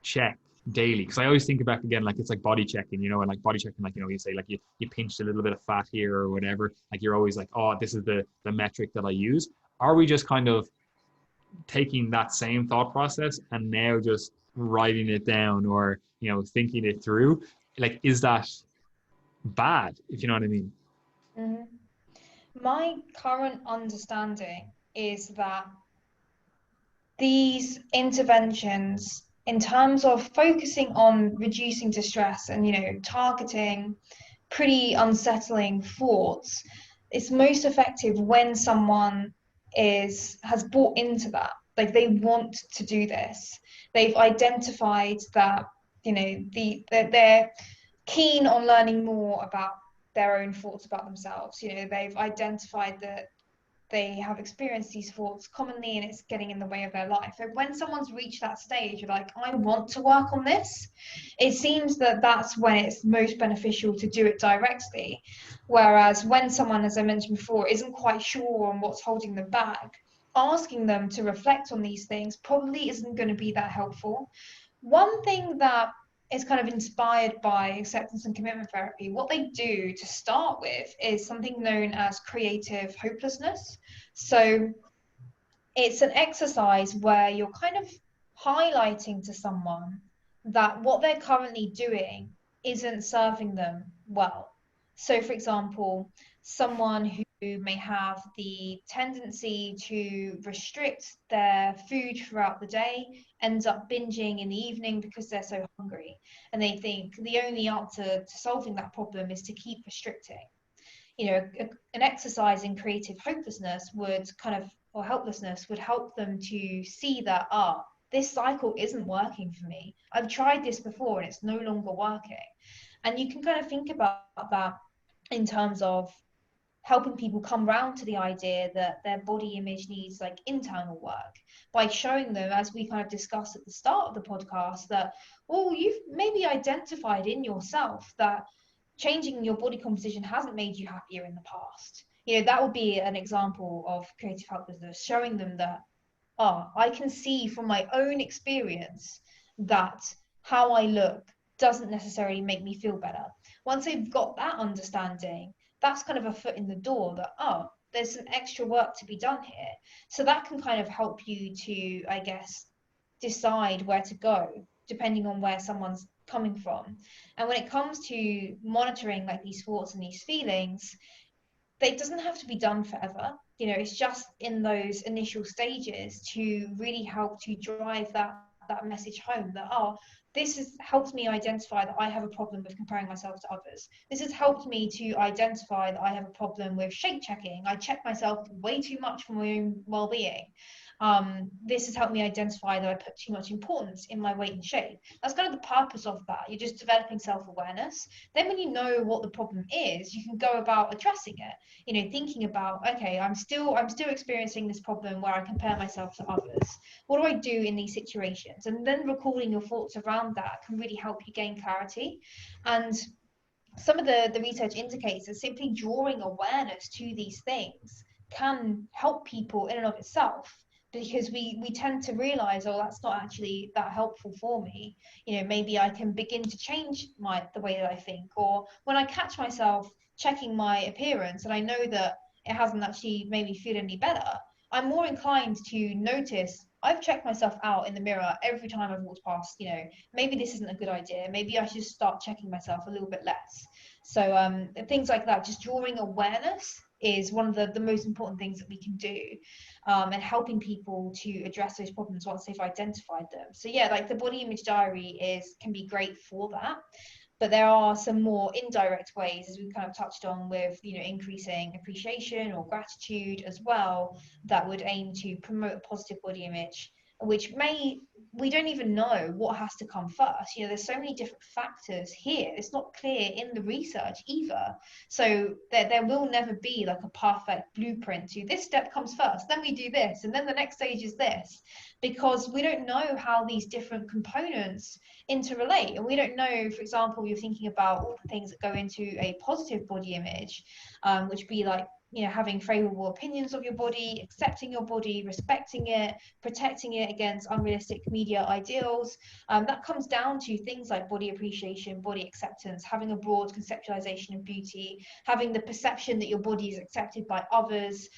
check daily? Because I always think back again, like it's like body checking, you know, and like body checking, like, you know, you say like you pinched a little bit of fat here or whatever, like you're always like, oh, this is the metric that I use. Are we just kind of taking that same thought process and now just writing it down, or, you know, thinking it through? Like, is that bad, if you know what I mean? Mhm. My current understanding is that these interventions, in terms of focusing on reducing distress and, you know, targeting pretty unsettling thoughts, it's most effective when someone has bought into that. Like they want to do this. They've identified that, you know, that they're keen on learning more about their own thoughts about themselves. You know, they've identified that they have experienced these thoughts commonly and it's getting in the way of their life. So when someone's reached that stage, you're like, I want to work on this, it seems that that's when it's most beneficial to do it directly. Whereas when someone, as I mentioned before, isn't quite sure on what's holding them back, asking them to reflect on these things probably isn't going to be that helpful. One thing that is kind of inspired by acceptance and commitment therapy, what they do to start with is something known as creative hopelessness. So it's an exercise where you're kind of highlighting to someone that what they're currently doing isn't serving them well. So, for example, someone who may have the tendency to restrict their food throughout the day ends up binging in the evening because they're so hungry. And they think the only answer to solving that problem is to keep restricting. You know, an exercise in creative hopelessness would kind of, or helplessness, would help them to see that, this cycle isn't working for me. I've tried this before and it's no longer working. And you can kind of think about that in terms of helping people come round to the idea that their body image needs like internal work, by showing them, as we kind of discussed at the start of the podcast, that, well, you've maybe identified in yourself that changing your body composition hasn't made you happier in the past. You know, that would be an example of creative helplessness, showing them that, I can see from my own experience that how I look doesn't necessarily make me feel better. Once they've got that understanding, that's kind of a foot in the door that, there's some extra work to be done here. So that can kind of help you to, I guess, decide where to go, depending on where someone's coming from. And when it comes to monitoring like these thoughts and these feelings, it doesn't have to be done forever. You know, it's just in those initial stages to really help to drive that message home that, this has helped me identify that I have a problem with comparing myself to others. This has helped me to identify that I have a problem with shape checking. I check myself way too much for my own well-being. This has helped me identify that I put too much importance in my weight and shape. That's kind of the purpose of that. You're just developing self-awareness. Then when you know what the problem is, you can go about addressing it. You know, thinking about, okay, I'm still experiencing this problem where I compare myself to others. What do I do in these situations? And then recording your thoughts around that can really help you gain clarity. And some of the research indicates that simply drawing awareness to these things can help people in and of itself, because we tend to realize, oh, that's not actually that helpful for me. Maybe I can begin to change the way that I think, or when I catch myself checking my appearance and I know that it hasn't actually made me feel any better, I'm more inclined to notice I've checked myself out in the mirror every time I've walked past. Maybe this isn't a good idea. Maybe I should start checking myself a little bit less. So things like that, just drawing awareness is one of the most important things that we can do, and helping people to address those problems once they've identified them. So yeah, like the body image diary can be great for that. But there are some more indirect ways, as we've kind of touched on, with increasing appreciation or gratitude as well, that would aim to promote a positive body image, which we don't even know what has to come first. There's so many different factors here. It's not clear in the research either. So there will never be like a perfect blueprint to this step comes first, then we do this, and then the next stage is this, because we don't know how these different components interrelate. And we don't know, for example, you're thinking about all the things that go into a positive body image, which would be like having favorable opinions of your body, accepting your body, respecting it, protecting it against unrealistic media ideals. That comes down to things like body appreciation, body acceptance, having a broad conceptualization of beauty, having the perception that your body is accepted by others,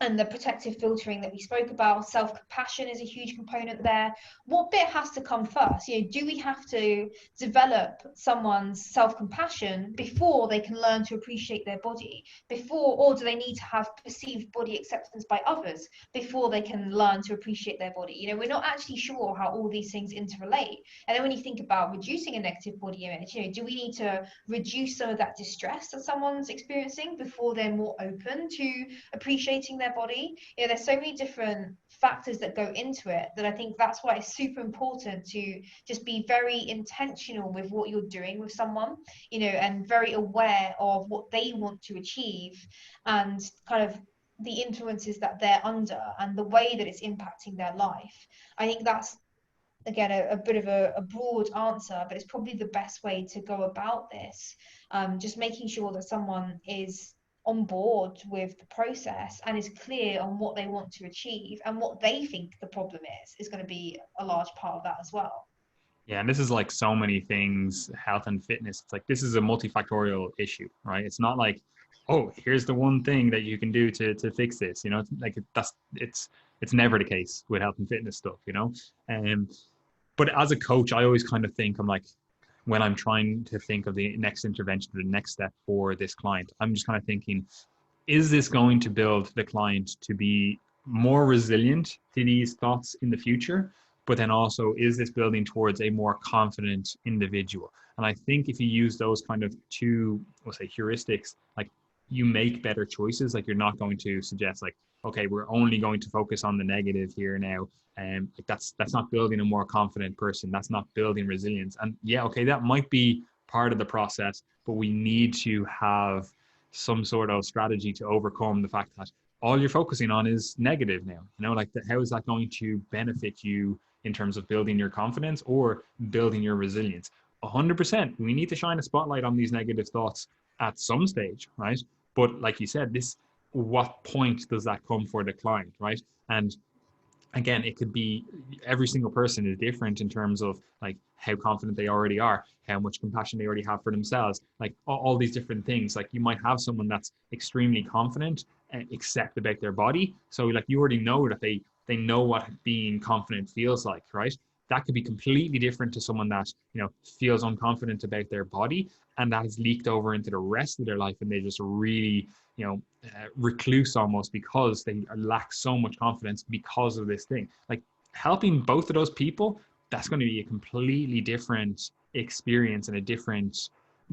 and the protective filtering that we spoke about. Self-compassion is a huge component there. What bit has to come first? Do we have to develop someone's self-compassion before they can learn to appreciate their body? Or do they need to have perceived body acceptance by others before they can learn to appreciate their body? We're not actually sure how all these things interrelate. And then when you think about reducing a negative body image, do we need to reduce some of that distress that someone's experiencing before they're more open to appreciating their body? There's so many different factors that go into it, that I think that's why it's super important to just be very intentional with what you're doing with someone, and very aware of what they want to achieve, and kind of the influences that they're under and the way that it's impacting their life. I think that's, again, a bit of a broad answer, but it's probably the best way to go about this. Just making sure that someone is on board with the process and is clear on what they want to achieve, and what they think the problem is going to be a large part of that as well. Yeah, and this is like so many things, health and fitness. It's like this is a multifactorial issue, right? It's not like, oh, here's the one thing that you can do to fix this. Like it's never the case with health and fitness stuff. But as a coach, I always kind of think, I'm like, when I'm trying to think of the next intervention or the next step for this client, I'm just kind of thinking, is this going to build the client to be more resilient to these thoughts in the future? But then also, is this building towards a more confident individual? And I think if you use those kind of two, we'll say, heuristics, like, you make better choices. Like, you're not going to suggest like, okay, we're only going to focus on the negative here now. And like that's not building a more confident person. That's not building resilience. And yeah, okay, that might be part of the process, but we need to have some sort of strategy to overcome the fact that all you're focusing on is negative now. Like how is that going to benefit you in terms of building your confidence or building your resilience? 100%. We need to shine a spotlight on these negative thoughts at some stage, right? But like you said, what point does that come for the client, right? And again, it could be, every single person is different in terms of like how confident they already are, how much compassion they already have for themselves, like all these different things. Like, you might have someone that's extremely confident and accept about their body. So like, you already know that they know what being confident feels like, right? That could be completely different to someone that, feels unconfident about their body, and that has leaked over into the rest of their life, and they just really, recluse almost, because they lack so much confidence because of this thing. Like, helping both of those people, that's going to be a completely different experience and a different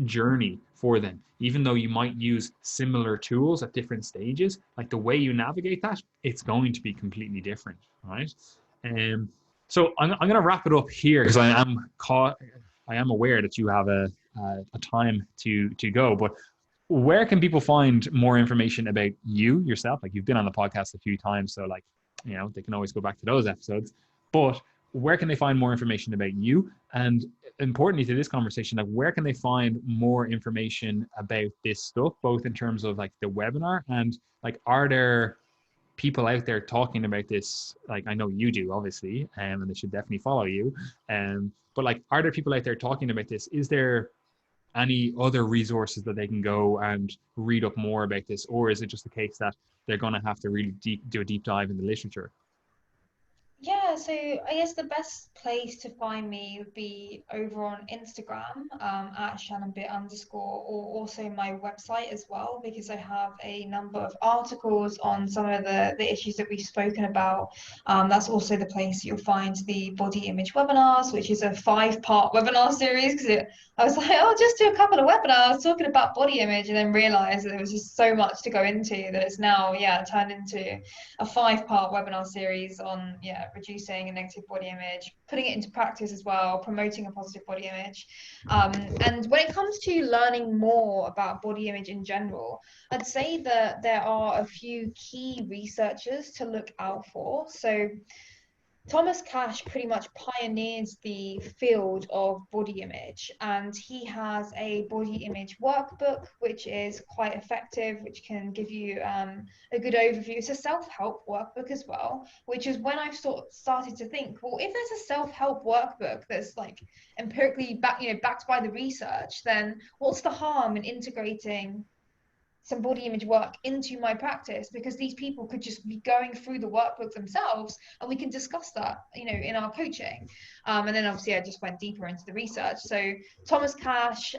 journey for them. Even though you might use similar tools at different stages, like the way you navigate that, it's going to be completely different, right? So I'm going to wrap it up here, because I am aware that you have a time to go, but where can people find more information about you yourself? Like, you've been on the podcast a few times, so like, they can always go back to those episodes, but where can they find more information about you? And importantly to this conversation, like where can they find more information about this stuff, both in terms of like the webinar and like, are there people out there talking about this? Like, I know you do, obviously, and they should definitely follow you. But like, are there people out there talking about this? Is there any other resources that they can go and read up more about this, or is it just the case that they're going to have to really do a deep dive in the literature? Yeah, so I guess the best place to find me would be over on Instagram, at shannonbit underscore, or also my website as well, because I have a number of articles on some of the issues that we've spoken about. That's also the place you'll find the body image webinars, which is a 5-part webinar series, because I was like, oh, just do a couple of webinars talking about body image, and then realized that there was just so much to go into that it's now, yeah, turned into a 5-part webinar series on, yeah, reducing a negative body image, putting it into practice as well, promoting a positive body image. And when it comes to learning more about body image in general, I'd say that there are a few key researchers to look out for. So Thomas Cash pretty much pioneered the field of body image, and he has a body image workbook which is quite effective, which can give you a good overview. It's a self-help workbook as well, which is when I've started to think, well, if there's a self-help workbook that's like empirically backed by the research, then what's the harm in integrating some body image work into my practice? Because these people could just be going through the workbook themselves, and we can discuss that, in our coaching. And then obviously I just went deeper into the research. So Thomas Cash,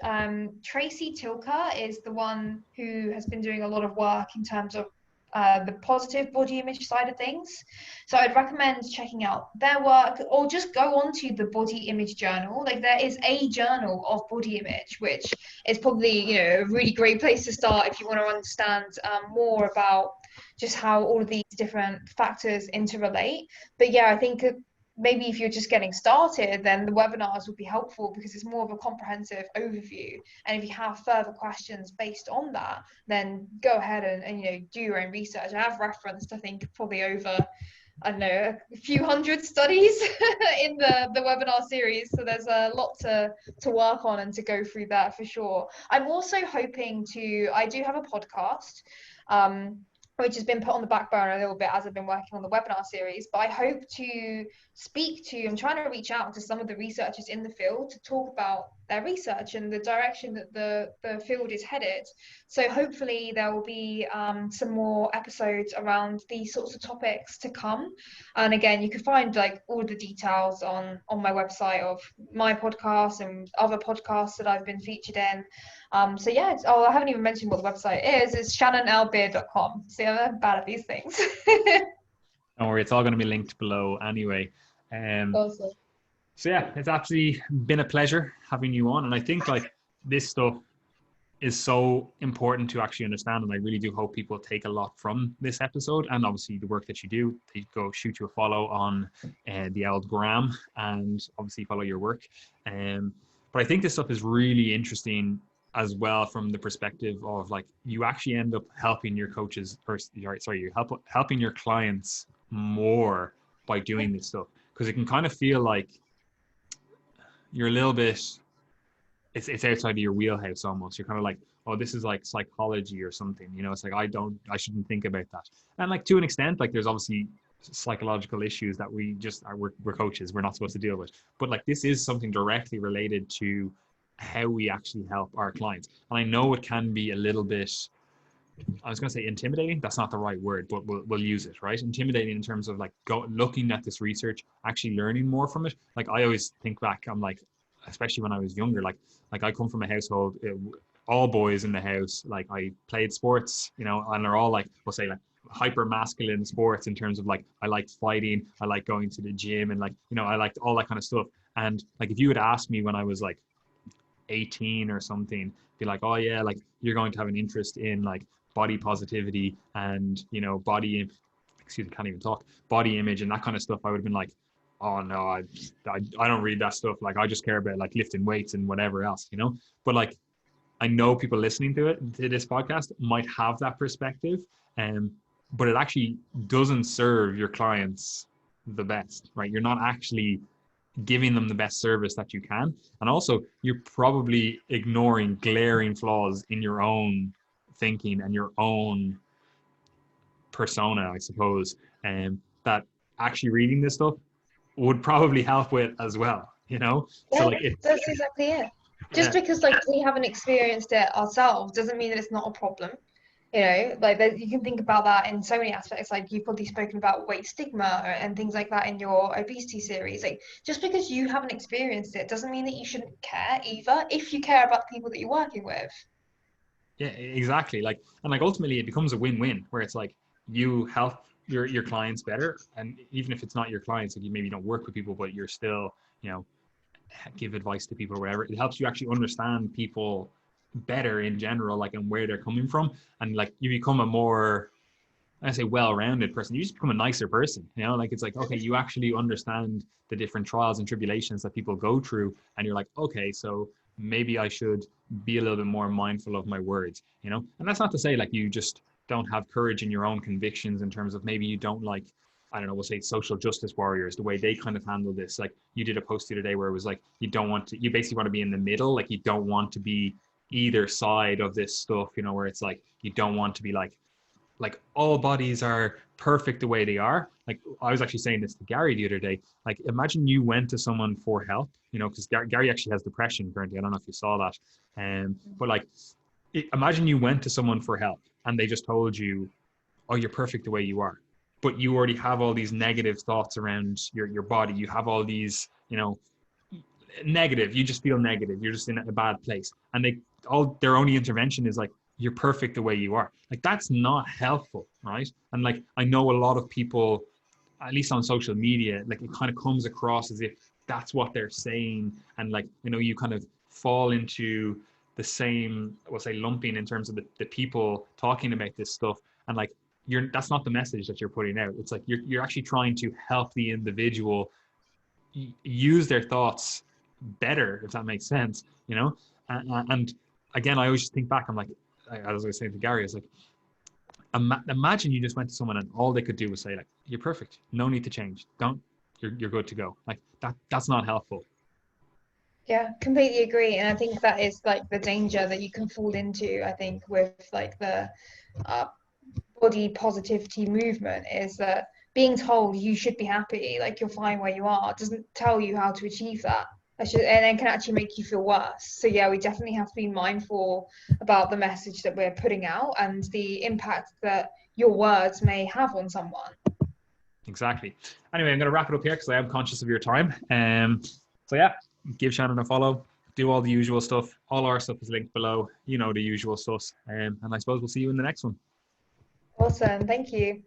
Tracy Tilker is the one who has been doing a lot of work in terms of the positive body image side of things. So I'd recommend checking out their work, or just go onto the body image journal. Like, there is a journal of body image, which is probably, a really great place to start if you want to understand more about just how all of these different factors interrelate. But yeah, I think maybe if you're just getting started, then the webinars would be helpful because it's more of a comprehensive overview. And if you have further questions based on that, then go ahead and do your own research. I have referenced, I think, probably over, I don't know, a few hundred studies in the webinar series. So there's a lot to work on and to go through that for sure. I'm also hoping I do have a podcast, which has been put on the back burner a little bit as I've been working on the webinar series, but I hope to I'm trying to reach out to some of the researchers in the field to talk about their research and the direction that the field is headed. So hopefully there will be some more episodes around these sorts of topics to come. And again, you can find like all the details on my website of my podcast and other podcasts that I've been featured in. So yeah, I haven't even mentioned what the website is. It's shannonlbeard.com. So I'm bad at these things. Don't worry, it's all going to be linked below anyway. Awesome. So yeah, it's actually been a pleasure having you on. And I think like this stuff is so important to actually understand. And I really do hope people take a lot from this episode, and obviously the work that you do. They go shoot you a follow on the old gram, and obviously follow your work. But I think this stuff is really interesting as well from the perspective of like, you actually end up helping your coaches, or sorry, you helping your clients more by doing this stuff, because it can kind of feel like you're a little bit, it's outside of your wheelhouse almost. You're kind of like, oh, this is like psychology or something, it's like, I shouldn't think about that. And like, to an extent, like there's obviously psychological issues that we're coaches, we're not supposed to deal with, but like this is something directly related to how we actually help our clients. And I know it can be a little bit, I was going to say intimidating. That's not the right word, but we'll use it, right? Intimidating in terms of like looking at this research, actually learning more from it. Like I always think back, I'm like, especially when I was younger, like I come from a household, all boys in the house. Like I played sports, and they're all like, we'll say like hyper masculine sports in terms of like, I liked fighting, I like going to the gym, and like, I liked all that kind of stuff. And like, if you had asked me when I was like 18 or something, be like, oh yeah, like you're going to have an interest in like body positivity and body image and that kind of stuff, I would have been like, oh no, I don't read that stuff. Like I just care about like lifting weights and whatever else, but like I know people listening to this podcast might have that perspective, but it actually doesn't serve your clients the best, right? You're not actually giving them the best service that you can. And also, you're probably ignoring glaring flaws in your own thinking and your own persona, I suppose, and that actually reading this stuff would probably help with as well, you know? So Yeah, like it's, that's exactly it. Just yeah, because like we haven't experienced it ourselves doesn't mean that it's not a problem. You know, like you can think about that in so many aspects. Like you've probably spoken about weight stigma and things like that in your obesity series. Like just because you haven't experienced it doesn't mean that you shouldn't care either, if you care about the people that you're working with. yeah, exactly. Like, and like ultimately it becomes a win-win where it's like you help your clients better. And even if it's not your clients, like you maybe don't work with people, but you're still, you know, give advice to people or whatever, it helps you actually understand people better in general, like, and where they're coming from. And like you become a more, I say, well-rounded person. You just become a nicer person, you know, like it's like, okay, you actually understand the different trials and tribulations that people go through. And you're like, okay, so maybe I should be a little bit more mindful of my words, you know? And that's not to say like you just don't have courage in your own convictions in terms of maybe you don't like, I don't know, we'll say social justice warriors, the way they kind of handle this. Like you did a post the other day where it was like, you don't want to, you basically want to be in the middle. Like you don't want to be either side of this stuff, you know, where it's like, you don't want to be like all bodies are perfect the way they are. Like I was actually saying this to Gary the other day. Like imagine you went to someone for help, you know, because Gary actually has depression currently. I don't know if you saw that. But like imagine you went to someone for help and they just told you, oh, you're perfect the way you are. But you already have all these negative thoughts around your body. You have all these, you know, negative, you just feel negative, you're just in a bad place, and their only intervention is like, you're perfect the way you are. Like that's not helpful, right? And like I know a lot of people, at least on social media, like it kind of comes across as if that's what they're saying, and like, you know, you kind of fall into the same, we'll say, lumping in terms of the people talking about this stuff. And like that's not the message that you're putting out. It's like you're actually trying to help the individual use their thoughts better, if that makes sense, you know? And again, I always just think back, I'm like, as I was saying to Gary, it's like, imagine you just went to someone and all they could do was say like, you're perfect, no need to change, don't, you're good to go. Like that's not helpful. Yeah, completely agree. And I think that is like the danger that you can fall into, I think, with like the uh, body positivity movement is that being told you should be happy, like you're fine where you are, doesn't tell you how to achieve that. And then can actually make you feel worse. So yeah, we definitely have to be mindful about the message that we're putting out and the impact that your words may have on someone. Exactly. Anyway, I'm going to wrap it up here because I am conscious of your time. So yeah, give Shannon a follow, do all the usual stuff. All our stuff is linked below, you know, the usual stuff. And I suppose we'll see you in the next one. Awesome. Thank you.